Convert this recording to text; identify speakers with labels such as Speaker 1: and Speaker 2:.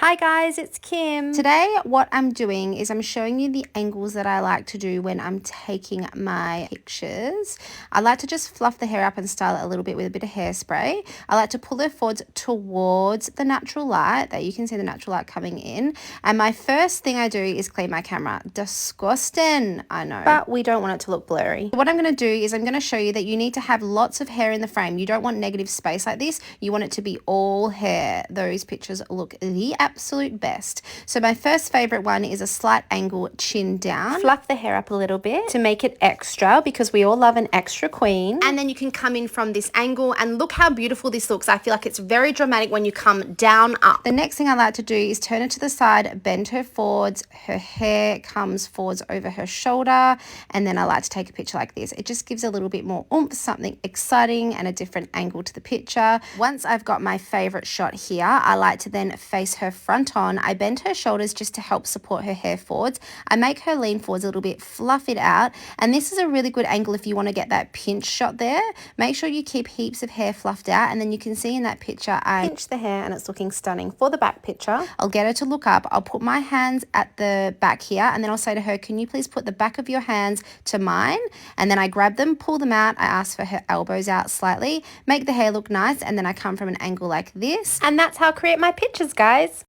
Speaker 1: Hi guys, it's Kim. Today what I'm doing is I'm showing you the angles that I like to do when I'm taking my pictures. I like to just fluff the hair up and style it a little bit with a bit of hairspray. I like to pull it forwards towards the natural light, that you can see the natural light coming in. And my first thing I do is clean my camera. Disgusting, I know, but we don't want it to look blurry. What I'm going to do is I'm going to show you that you need to have lots of hair in the frame. You don't want negative space like this. You want it to be all hair. Those pictures look the absolute best. So my first favorite one is a slight angle chin down. Fluff the hair up a little bit to make it extra, because we all love an extra queen. And then you can come in from this angle and look how beautiful this looks. I feel like it's very dramatic when you come down up. The next thing I like to do is turn it to the side, bend her forwards, her hair comes forwards over her shoulder, and then I like to take a picture like this. It just gives a little bit more oomph, something exciting and a different angle to the picture. Once I've got my favorite shot here, I like to then face her front on. I bend her shoulders just to help support her hair forwards. I make her lean forwards a little bit, fluff it out, and this is a really good angle if you want to get that pinch shot there. Make sure you keep heaps of hair fluffed out, and then you can see in that picture I pinch the hair and it's looking stunning. For the back picture, I'll get her to look up. I'll put my hands at the back here, and then I'll say to her, can you please put the back of your hands to mine? And then I grab them, pull them out. I ask for her elbows out slightly, make the hair look nice, and then I come from an angle like this. And that's how I create my pictures, guys.